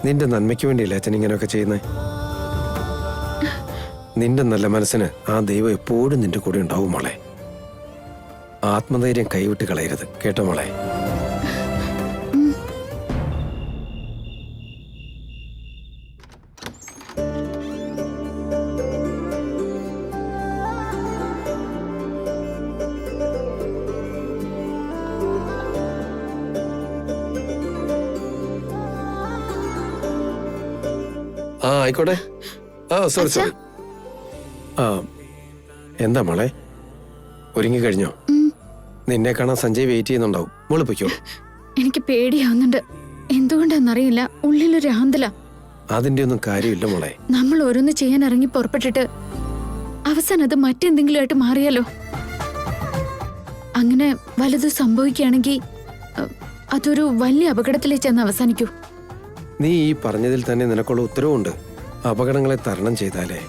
നിന്റെ നന്മയ്ക്ക് വേണ്ടിയല്ലേ അച്ഛൻ ഇങ്ങനെയൊക്കെ ചെയ്യുന്നത്? നിന്റെ നല്ല മനസ്സിന് ആ ദൈവം എപ്പോഴും നിന്റെ കൂടെ ഉണ്ടാവും മോളെ. ആത്മധൈര്യം കൈവിട്ട് കളയരുത് കേട്ടോ മോളെ. ആ ആയിക്കോട്ടെ. Sorry sorry. എന്താ മോളെ, ഒരുങ്ങി കഴിഞ്ഞോ? നിന്നെ കാണാൻ സഞ്ജയ് വെയിറ്റ് ചെയ്യുന്നുണ്ടാവും. മോള് പൊയ്ക്കോ. എനിക്ക് പേടിയാവുന്നുണ്ട്. എന്തുകൊണ്ടാന്നറിയില്ല, ഉള്ളിലൊരു ആന്തല. അതിന്റെ ഒന്നും കാര്യമില്ല മോളെ. നമ്മൾ ഓരോന്ന് ചെയ്യാൻ ഇറങ്ങി പുറപ്പെട്ടിട്ട് അവസാനം അത് മറ്റെന്തെങ്കിലും ആയിട്ട് മാറിയാലോ? അങ്ങനെ വലുത് സംഭവിക്കുകയാണെങ്കിൽ അതൊരു വലിയ അപകടത്തിലേക്ക് ചെന്ന് അവസാനിക്കൂ. നീ ഈ പറഞ്ഞതിൽ തന്നെ നിനക്കുള്ള ഉത്തരവുണ്ട്. അപകടങ്ങളെ തരണം ചെയ്താലേ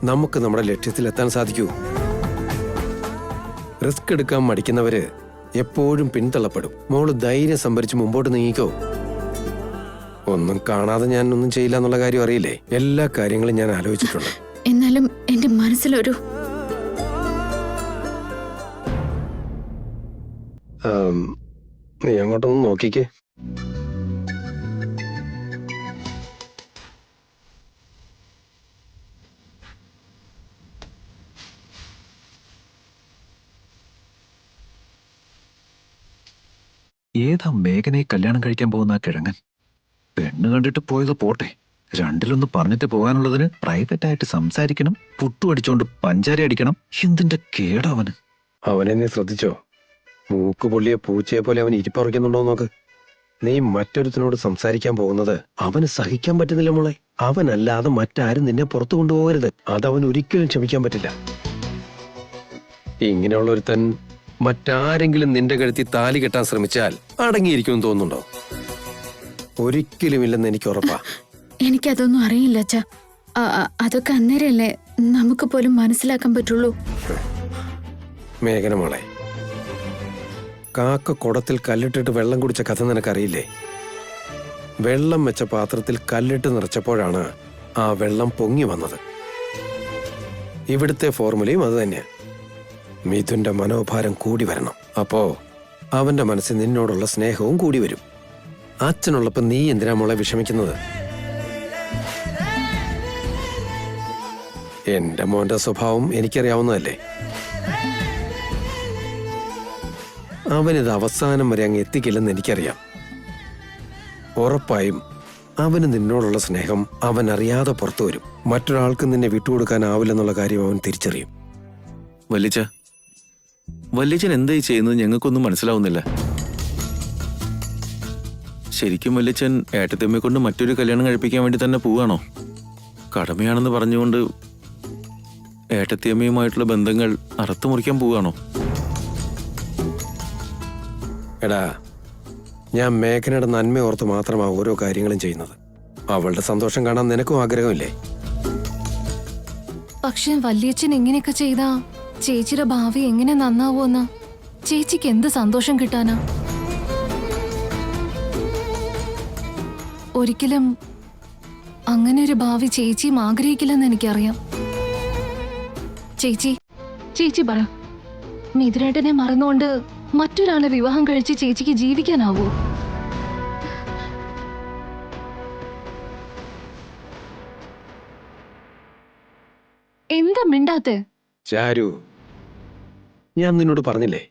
നമുക്ക് നമ്മുടെ ലക്ഷ്യത്തിലെത്താൻ സാധിക്കൂ. റിസ്ക് എടുക്കാൻ മടിക്കുന്നവര് എപ്പോഴും പിന്തള്ളപ്പെടും. മോള് ധൈര്യം സംഭരിച്ച് മുമ്പോട്ട് നീങ്ങിക്കോ. ഒന്നും കാണാതെ ഞാൻ ഒന്നും ചെയ്യില്ല എന്നുള്ള കാര്യം അറിയില്ലേ? എല്ലാ കാര്യങ്ങളും ഞാൻ ആലോചിച്ചിട്ടുണ്ട്. എന്നാലും എന്റെ മനസ്സിലൊരു നീ അങ്ങോട്ടൊന്ന് നോക്കിക്കേ. ഏതാ മേഘനയെ കല്യാണം കഴിക്കാൻ പോകുന്ന ആ കിഴങ്ങൻ? പെണ്ണ് കണ്ടിട്ട് പോയത് പോട്ടെ, രണ്ടിലൊന്ന് പറഞ്ഞിട്ട് പോകാനുള്ളതിന് പ്രൈവറ്റ് ആയിട്ട് സംസാരിക്കണം, പുട്ടു അടിച്ചോണ്ട് പഞ്ചാര അടിക്കണം. എന്തിന്റെ കേടവന്? അവനെ നീ ശ്രദ്ധിച്ചോ? മൂക്ക് പൊള്ളിയ പൂച്ചയെ പോലെ അവൻ ഇരിപ്പുറയ്ക്കുന്നുണ്ടോ നോക്ക്. നീ മറ്റൊരുത്തിനോട് സംസാരിക്കാൻ പോകുന്നത് അവന് സഹിക്കാൻ പറ്റുന്നില്ല മോളെ. അവനല്ലാതെ മറ്റാരും നിന്നെ പുറത്തു കൊണ്ടുപോകരുത്. അതവൻ ഒരിക്കലും ക്ഷമിക്കാൻ പറ്റില്ല. ഇങ്ങനെയുള്ള ഒരുത്തൻ മറ്റാരെങ്കിലും നിന്റെ കഴുത്തി താലി കെട്ടാൻ ശ്രമിച്ചാൽ അടങ്ങിയിരിക്കുമെന്ന് തോന്നുന്നുണ്ടോ? ഒരിക്കലുമില്ലെന്ന് എനിക്ക് ഉറപ്പാ. എനിക്കതൊന്നും അറിയില്ല അച്ഛാ. അതൊക്കെ അന്നേരല്ലേ നമുക്ക് പോലും മനസ്സിലാക്കാൻ പറ്റുള്ളൂ. മേഘന മോളെ, കാക്ക കുടത്തിൽ കല്ലിട്ടിട്ട് വെള്ളം കുടിച്ച കഥ നിനക്കറിയില്ലേ? വെള്ളം വെച്ച പാത്രത്തിൽ കല്ലിട്ട് നിറച്ചപ്പോഴാണ് ആ വെള്ളം പൊങ്ങി വന്നത്. ഇവിടുത്തെ ഫോർമുലയും അത് തന്നെ. മിഥുന്റെ മനോഭാരം കൂടി വരണം. അപ്പോ അവന്റെ മനസ്സിൽ നിന്നോടുള്ള സ്നേഹവും കൂടി വരും. അച്ഛനുള്ളപ്പോ നീ എന്തിനാ മോളെ വിഷമിക്കുന്നത്? എന്റെ മോന്റെ സ്വഭാവം എനിക്കറിയാവുന്നതല്ലേ. അവനിത് അവസാനം വരെ അങ്ങ് എത്തിക്കില്ലെന്ന് എനിക്കറിയാം. ഉറപ്പായും അവന് നിന്നോടുള്ള സ്നേഹം അവൻ അറിയാതെ പുറത്തു വരും. മറ്റൊരാൾക്ക് നിന്നെ വിട്ടുകൊടുക്കാനാവില്ലെന്നുള്ള കാര്യം അവൻ തിരിച്ചറിയും. വല്യച്ഛൻ എന്തായി ചെയ്യുന്നത് ഞങ്ങൾക്കൊന്നും മനസ്സിലാവുന്നില്ല. ശരിക്കും വല്യച്ഛൻ ഏട്ടത്തിയമ്മയെ കൊണ്ട് മറ്റൊരു കല്യാണം കഴിപ്പിക്കാൻ വേണ്ടി തന്നെ പോവാണോ? കടമയാണെന്ന് പറഞ്ഞുകൊണ്ട് ഏട്ടത്തിയമ്മയുമായിട്ടുള്ള ബന്ധങ്ങൾ അറുത്തുമുറിക്കാൻ പോവാണോ? എടാ, ഞാൻ മേഘനയുടെ നന്മ ഓർത്ത് മാത്രമാണ് ഓരോ കാര്യങ്ങളും ചെയ്യുന്നത്. അവളുടെ സന്തോഷം കാണാൻ നിനക്കും ആഗ്രഹമില്ലേ? പക്ഷെ വല്യച്ഛൻ ഇങ്ങനെയൊക്കെ ചെയ്താ ചേച്ചിയുടെ ഭാവി എങ്ങനെ നന്നാവോന്ന് ചേച്ചിക്ക് എന്ത് സന്തോഷം കിട്ടാനാ? ഒരിക്കലും അങ്ങനെ ഒരു ഭാവി ചേച്ചിയും ആഗ്രഹിക്കില്ലെന്ന് എനിക്കറിയാം. ചേച്ചി പറ, മിഥുനേട്ടനെ മറന്നുകൊണ്ട് മറ്റൊരാളെ വിവാഹം കഴിച്ച് ചേച്ചിക്ക് ജീവിക്കാനാവോ? എന്താ മിണ്ടാത്തെ? ചാരു, ഞാൻ നിന്നോട് പറഞ്ഞില്ലേ,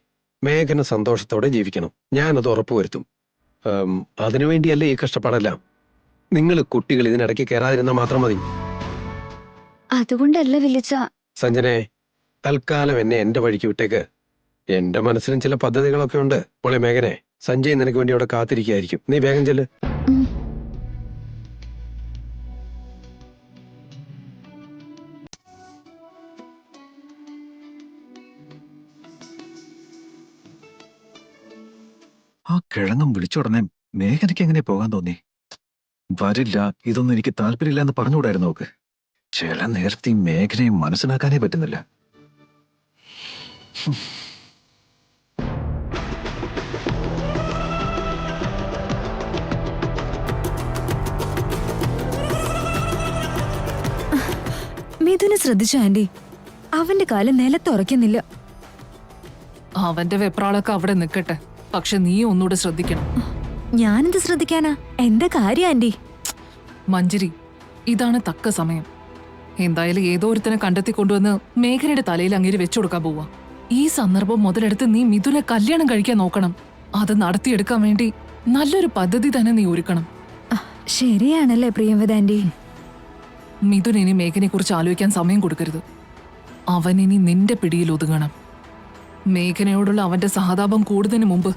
മേഘന സന്തോഷത്തോടെ ജീവിക്കണം. ഞാനത് ഉറപ്പുവരുത്തും. അതിനുവേണ്ടിയല്ലേ ഈ കഷ്ടപ്പാടെല്ലാം. നിങ്ങൾ കുട്ടികൾ ഇതിനിടയ്ക്ക് കയറാതിരുന്നാൽ മാത്രം മതി. അതുകൊണ്ടല്ല വിളിച്ച സഞ്ജനെ, തൽക്കാലം എന്നെ എന്റെ വഴിക്ക് വിട്ടേക്ക്. എന്റെ മനസ്സിലും ചില പദ്ധതികളൊക്കെ ഉണ്ട്. മോളെ മേഘനെ, സഞ്ജയ് നിനക്ക് വേണ്ടി അവിടെ കാത്തിരിക്കുകയായിരിക്കും. നീ വേഗം ചെല്ല്. ആ കിഴങ്ങും വിളിച്ചുടനെ മേഘനയ്ക്ക് എങ്ങനെ പോകാൻ തോന്നി? വരില്ല, ഇതൊന്നും എനിക്ക് താല്പര്യമില്ല എന്ന് പറഞ്ഞുകൂടായിരുന്നു നോക്ക്. ചില നേരത്തെ ഈ മേഘനയെ മനസ്സിലാക്കാനേ പറ്റുന്നില്ല. മിഥുനെ ശ്രദ്ധിച്ചു ആന്റി. അവന്റെ കാല് നിലത്തുറയ്ക്കുന്നില്ല. അവന്റെ വെപ്രാളൊക്കെ അവിടെ നിൽക്കട്ടെ, പക്ഷെ നീ ഒന്നുകൂടെ ശ്രദ്ധിക്കണം. ഞാനെന്ത് ശ്രദ്ധിക്കാനാ? എന്താ കാര്യം ആന്റി? മഞ്ജരി, ഇതാണ് തക്ക സമയം. എന്തായാലും ഏതോ ഒരുത്തനെ കണ്ടെത്തി കൊണ്ടുവന്ന് മേഘനയുടെ തലയിൽ അങ്ങേര് വെച്ചു കൊടുക്കാൻ പോവാ. ഈ സന്ദർഭം മുതലെടുത്ത് നീ മിഥുനെ കല്യാണം കഴിക്കാൻ നോക്കണം. അത് നടത്തിയെടുക്കാൻ വേണ്ടി നല്ലൊരു പദ്ധതി തന്നെ നീ ഒരുക്കണം. ശരിയാണല്ലേ പ്രിയംവദ ആന്റി? മിഥുൻ ഇനി മേഘനെ കുറിച്ച് ആലോചിക്കാൻ സമയം കൊടുക്കരുത്. അവൻ ഇനി നിന്റെ പിടിയിൽ ഒതുങ്ങണം. മേഘനയോടുള്ള അവന്റെ സഹതാപം കൂടുന്നതിന് മുമ്പ്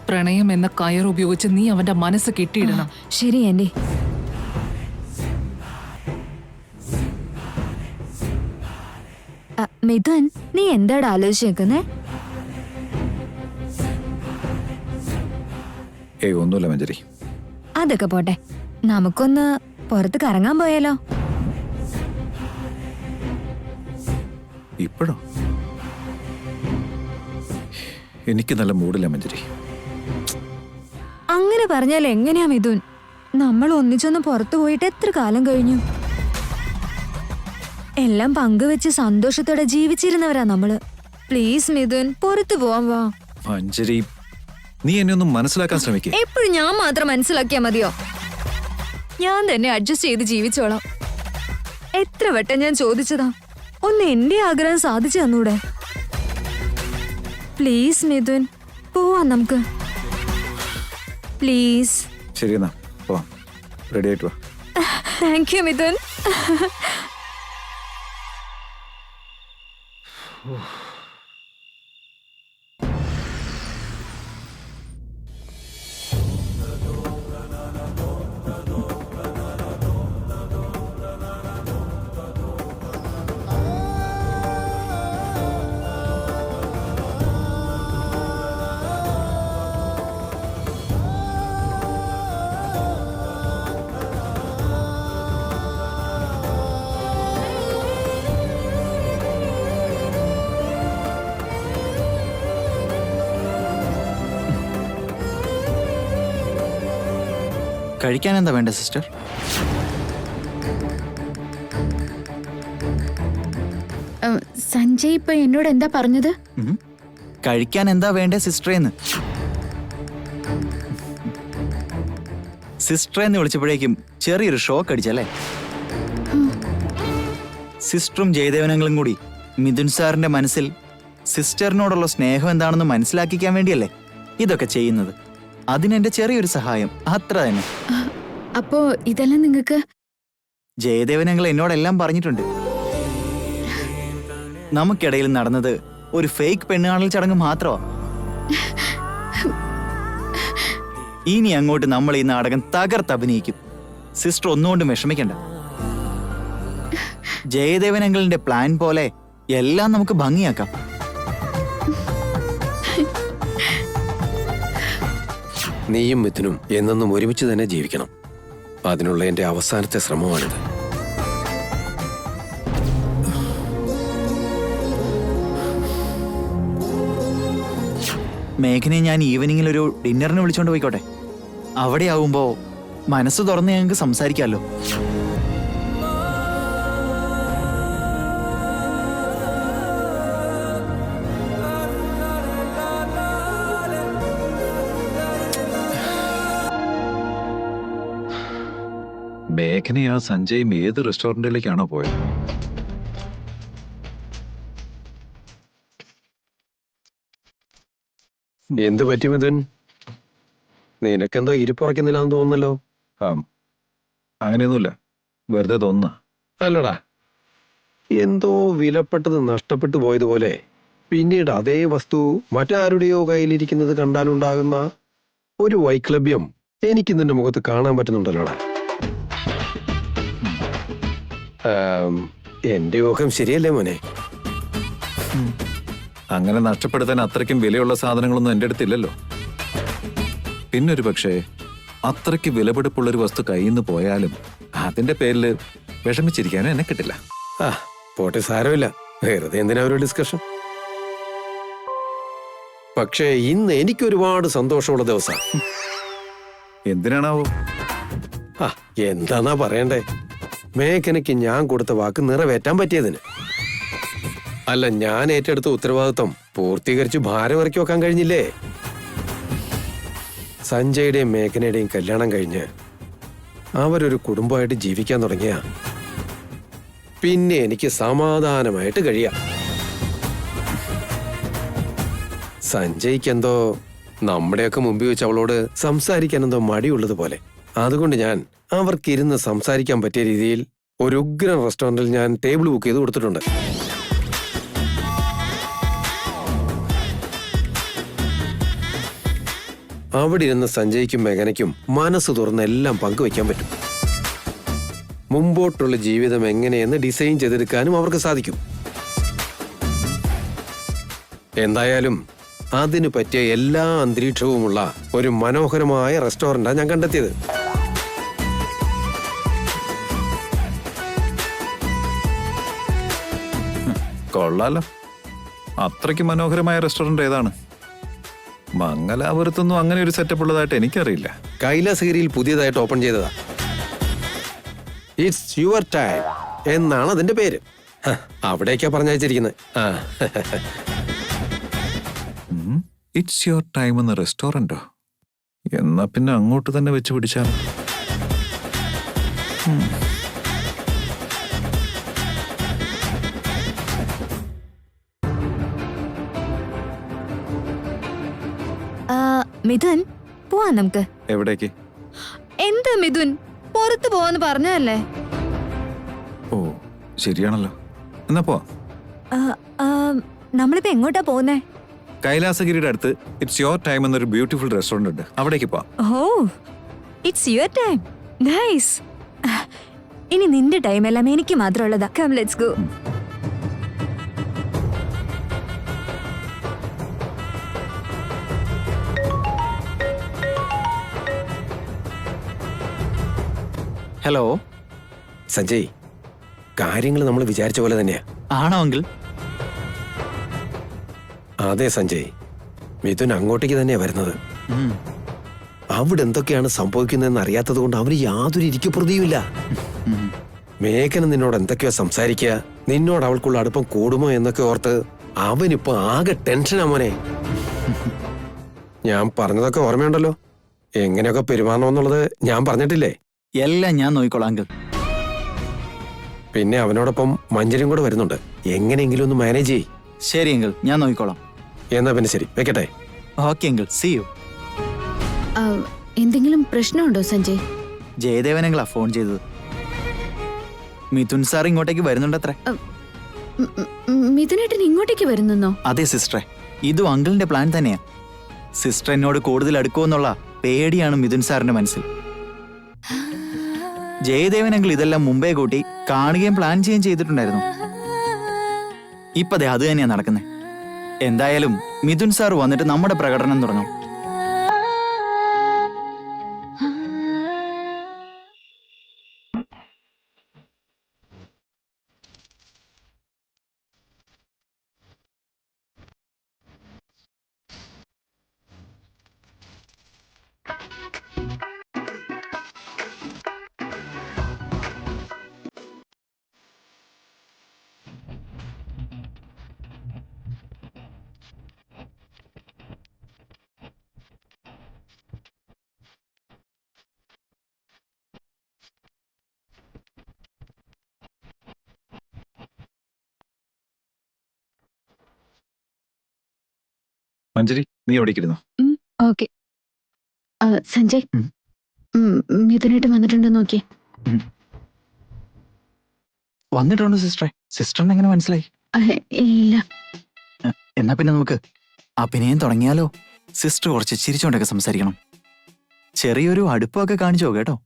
പ്രണയം എന്ന കയർ ഉപയോഗിച്ച് നീ അവന്റെ മനസ്സ് കെട്ടിയിടണം. ശരി ആന്റി. മിഥുൻ, നീ എന്താടാ ആലോചിച്ചേക്കുന്നേ? ഏയ് ഒന്നുമില്ല മഞ്ജരി. അതൊക്കെ പോട്ടെ, നമുക്കൊന്ന് പുറത്ത് കറങ്ങാൻ പോയാലോ? ഇപ്പോഴോ? എനിക്ക് നല്ല മൂടില്ല മഞ്ജരി. അങ്ങനെ പറഞ്ഞാൽ എങ്ങനെയാ മിഥുൻ? നമ്മൾ ഒന്നിച്ചൊന്ന് പുറത്തു പോയിട്ട് എത്ര കാലം കഴിഞ്ഞു? എല്ലാം പങ്കുവെച്ച് സന്തോഷത്തോടെ ജീവിച്ചിരുന്നവരാ നമ്മള്. പ്ലീസ് മിഥുൻ, പുറത്തു പോവാൻ വാ. മഞ്ജരി, നീ എന്നെ ഒന്ന് മനസ്സിലാക്കാൻ ശ്രമിക്കേ. എപ്പോഴും ഞാൻ മാത്രം മനസ്സിലാക്കിയാ മതിയോ? ഞാൻ തന്നെ അഡ്ജസ്റ്റ് ചെയ്ത് ജീവിച്ചോളാം. എത്ര വട്ടം ഞാൻ ചോദിച്ചതാ, ഒന്ന് എന്റെ ആഗ്രഹം സാധിച്ചു തന്നൂടെ? പ്ലീസ് മിഥുൻ, പോവാം നമുക്ക്. പ്ലീസ്. ശരി എന്നാ പോവാം. റെഡി ആയിട്ട് വാ. Thank you Mithun. കഴിക്കാൻ എന്താ വേണ്ട സിസ്റ്റർ? സഞ്ജയ് ഇപ്പൊ എന്നോട് എന്താ പറഞ്ഞത്? കഴിക്കാൻ എന്താ വേണ്ടേ സിസ്റ്ററേന്ന്? സിസ്റ്ററേന്ന് വിളിച്ചപ്പോഴേക്കും ചെറിയൊരു ഷോക്ക് അടിച്ചല്ലേ? സിസ്റ്ററും ജയദേവനങ്ങളും കൂടി മിഥുൻ സാറിന്റെ മനസ്സിൽ സിസ്റ്ററിനോടുള്ള സ്നേഹം എന്താണെന്ന് മനസ്സിലാക്കിക്കാൻ വേണ്ടിയല്ലേ ഇതൊക്കെ ചെയ്യുന്നത്. അതിനെന്റെ ചെറിയൊരു സഹായം, അത്ര തന്നെ. അപ്പോ ഇതെല്ലാം നിങ്ങക്ക്? ജയദേവനങ്ങൾ എന്നോടെല്ലാം പറഞ്ഞിട്ടുണ്ട്. നമുക്കിടയിൽ നടന്നത് ഒരു ഫേക്ക് പെണ്ണുകാണൽ ചടങ്ങ് മാത്രമാ. ഇനി അങ്ങോട്ട് നമ്മൾ ഈ നാടകം തകർത്തഭിനയിക്കും. സിസ്റ്റർ ഒന്നുകൊണ്ടും വിഷമിക്കണ്ട. ജയദേവനങ്ങളുടെ പ്ലാൻ പോലെ എല്ലാം നമുക്ക് ഭംഗിയാക്കാം. നീയും മിഥുനും എന്നെന്നും ഒരുമിച്ച് തന്നെ ജീവിക്കണം. അതിനുള്ള എന്റെ അവസാനത്തെ ശ്രമമാണിത്. മേഘനെ ഞാൻ ഈവനിങ്ങിൽ ഒരു ഡിന്നറിന് വിളിച്ചോണ്ട് പോയിക്കോട്ടെ? അവിടെ ആവുമ്പോ മനസ്സ് തുറന്ന് ഞങ്ങൾക്ക് സംസാരിക്കാമല്ലോ. മേഘനെ ആ സഞ്ജയും ഏത് റെസ്റ്റോറന്റിലേക്കാണോ പോയത്? എന്ത് പറ്റി മിഥുൻ? നിനക്കെന്തോ ഇരിപ്പുറയ്ക്കുന്നില്ലാന്ന് തോന്നുന്നല്ലോ. അങ്ങനെയൊന്നുമില്ല, വെറുതെ തോന്നുന്ന. അല്ലടാ, എന്തോ വിലപ്പെട്ടത് നഷ്ടപ്പെട്ടു പോയതുപോലെ പിന്നീട് അതേ വസ്തു മറ്റാരുടെയോ കയ്യിലിരിക്കുന്നത് കണ്ടാലുണ്ടാകുന്ന ഒരു വൈക്ലഭ്യം എനിക്ക് നിന്റെ മുഖത്ത് കാണാൻ പറ്റുന്നുണ്ടല്ലോടാ. എന്റെ ഊഹം ശരിയല്ലേ മോനെ? അങ്ങനെ നഷ്ടപ്പെടുത്താൻ അത്രയ്ക്കും വിലയുള്ള സാധനങ്ങളൊന്നും എൻ്റെ അടുത്തില്ലല്ലോ. പിന്നൊരു പക്ഷേ അത്രയ്ക്ക് വിലപിടിപ്പുള്ളൊരു വസ്തു കയ്യിൽ നിന്ന് പോയാലും അതിന്റെ പേരിൽ വിഷമിച്ചിരിക്കാനും എന്നെ കിട്ടില്ല. പോട്ടെ, സാരമില്ല. വെറുതെ എന്തിനാ ഒരു ഡിസ്കഷൻ? പക്ഷേ ഇന്ന് എനിക്ക് ഒരുപാട് സന്തോഷമുള്ള ദിവസം. എന്തിനാണാവോ? എന്താന്നാ പറയണ്ടേ? മേഘനയ്ക്ക് ഞാൻ കൊടുത്ത വാക്ക് നിറവേറ്റാൻ പറ്റിയതിന്. അല്ല, ഞാൻ ഏറ്റെടുത്ത ഉത്തരവാദിത്വം പൂർത്തീകരിച്ച് ഭാരം ഇറക്കി വെക്കാൻ കഴിഞ്ഞില്ലേ? സഞ്ജയുടെയും മേഘനയുടെയും കല്യാണം കഴിഞ്ഞ് അവരൊരു കുടുംബമായിട്ട് ജീവിക്കാൻ തുടങ്ങിയ പിന്നെ എനിക്ക് സമാധാനമായിട്ട് കഴിയാം. സഞ്ജയ്ക്ക് എന്തോ നമ്മുടെയൊക്കെ മുമ്പിൽ വെച്ച് അവളോട് സംസാരിക്കാൻ എന്തോ മടിയുള്ളത് പോലെ. അതുകൊണ്ട് ഞാൻ അവർക്കിരുന്ന് സംസാരിക്കാൻ പറ്റിയ രീതിയിൽ ഒരു ഉഗ്രൻ റെസ്റ്റോറന്റിൽ ഞാൻ ടേബിൾ ബുക്ക് ചെയ്ത് കൊടുത്തിട്ടുണ്ട്. അവിടെ ഇരുന്ന് സഞ്ജയ്ക്കും മേഘനയ്ക്കും മനസ്സ് തുറന്ന് എല്ലാം പങ്കുവയ്ക്കാൻ പറ്റും. മുമ്പോട്ടുള്ള ജീവിതം എങ്ങനെയെന്ന് ഡിസൈൻ ചെയ്തെടുക്കാനും അവർക്ക് സാധിക്കും. എന്തായാലും അതിനു പറ്റിയ എല്ലാ അന്തരീക്ഷവുമുള്ള ഒരു മനോഹരമായ റെസ്റ്റോറന്റാണ് ഞാൻ കണ്ടെത്തിയത്. കൊള്ളാലോ. അത്രയ്ക്ക് മനോഹരമായ റെസ്റ്റോറന്റ് ഏതാണ്? മംഗലാപുരത്തൊന്നും അങ്ങനെ ഒരു സെറ്റപ്പ് ഉള്ളതായിട്ട് എനിക്കറിയില്ല. കൈലാസഗിരിയിൽ പുതിയതായിട്ട് ഓപ്പൺ ചെയ്തതാ. ഇറ്റ്സ് യുവർ ടൈം എന്നാണ് അതിന്റെ പേര്. അവിടേക്കാ പറഞ്ഞയച്ചിരിക്കുന്നത്. ഇറ്റ്സ് യുവർ ടൈം എന്ന റെസ്റ്റോറന്റോ? എന്നാ പിന്നെ അങ്ങോട്ട് തന്നെ വെച്ച് പിടിച്ചാലോ? മിഥുൻ, പോവാം നമുക്ക്. എവിടേക്ക്? എന്താ മിഥുൻ, പുറത്തു പോവാന്ന് പറഞ്ഞല്ലേ? ഓ ശരിയാണല്ലോ. എന്നാ പോവാം. നമ്മളിപ്പോ എങ്ങോട്ടാ പോകുന്നേ? കൈലാസഗിരിയുടെ അടുത്ത് ഇറ്റ്സ് യുവർ ടൈം എന്നൊരു ബ്യൂട്ടിഫുൾ റെസ്റ്റോറന്റ് ഉണ്ട്, അവിടേക്ക് പോവാം. ഓ, ഇറ്റ്സ് യുവർ ടൈം. നൈസ്. ഇനി നിന്റെ ടൈം എല്ലാം എനിക്ക് മാത്രമുള്ളതാ. Come, let's go. Hello. Sanjay, കാര്യങ്ങൾ നമ്മൾ വിചാരിച്ച പോലെ തന്നെയാ. ആണോ അങ്കിൾ? അതെ സഞ്ജയ്, മിഥുൻ അങ്ങോട്ടേക്ക് തന്നെയാ വരുന്നത്. അവിടെ എന്തൊക്കെയാണ് സംഭവിക്കുന്നതെന്ന് അറിയാത്തത് കൊണ്ട് അവന് യാതൊരു ഇരിക്കപ്രതിയുമില്ല. മേഘന നിന്നോട് എന്തൊക്കെയോ സംസാരിക്കുക, നിന്നോട് അവൾക്കുള്ള അടുപ്പം കൂടുമോ എന്നൊക്കെ ഓർത്ത് അവനിപ്പോ ആകെ ടെൻഷനാ മോനെ. ഞാൻ പറഞ്ഞതൊക്കെ ഓർമ്മയുണ്ടല്ലോ, എങ്ങനെയൊക്കെ പെരുമാറണമെന്നുള്ളത് ഞാൻ പറഞ്ഞിട്ടില്ലേ? എല്ലാം ഞാൻ നോക്കിക്കോളാം അങ്കിൾ. പിന്നെ അവനോടൊപ്പം മഞ്ജരിയും കൂടെ വരുന്നുണ്ട്. എങ്ങനെയെങ്കിലും ഒന്ന് മാനേജ് ചെയ്യ്. ശരി അങ്കിൾ, ഞാൻ നോക്കിക്കോളാം. എന്നാ പിന്നെ ശരി, വെക്കട്ടെ. Okay uncle, see you. എന്തെങ്കിലും പ്രശ്നമുണ്ടോ സഞ്ജയ്? ജയദേവനങ്ങളാ ഫോൺ ചെയ്തത്. മിഥുൻ സാർ ഇങ്ങോട്ടേക്ക് വരുന്നുണ്ടത്രേ. മിഥുനേട്ടൻ ഇങ്ങോട്ടേക്ക് വരുന്നോ? അതെ സിസ്റ്ററെ, ഇതും അങ്കിളിന്റെ പ്ലാൻ തന്നെയാ. സിസ്റ്റർ എന്നോട് കൂടുതൽ അടുക്കുമെന്നുള്ള പേടിയാണ് മിഥുൻ സാറിന്റെ മനസ്സിൽ. ജയദേവൻ അങ്കിൾ ഇതെല്ലാം മുമ്പേ കൂട്ടി കാണുകയും പ്ലാൻ ചെയ്യുകയും ചെയ്തിട്ടുണ്ടായിരുന്നു. ഇപ്പതേ അത് തന്നെയാ നടക്കുന്നത്. എന്തായാലും മിഥുൻ സാർ വന്നിട്ട് നമ്മുടെ പ്രകടനം തുടങ്ങും. മഞ്ജരി, നീ ഓടിക്കിരുന്നോ? ഓക്കെ. സഞ്ജയ്, മിഥുനേട്ടൻ വന്നിട്ടുണ്ടോ നോക്കിയേ. വന്നിട്ടുണ്ടോ സിസ്റ്ററെ? സിസ്റ്ററിന് എങ്ങനെ മനസ്സിലായി? ഇല്ല. എന്നാ പിന്നെ നമുക്ക് അഭിനയം തുടങ്ങിയാലോ? സിസ്റ്റർ കുറച്ച് ചിരിച്ചോണ്ടൊക്കെ സംസാരിക്കണം. ചെറിയൊരു അടുപ്പമൊക്കെ കാണിച്ചോ കേട്ടോ.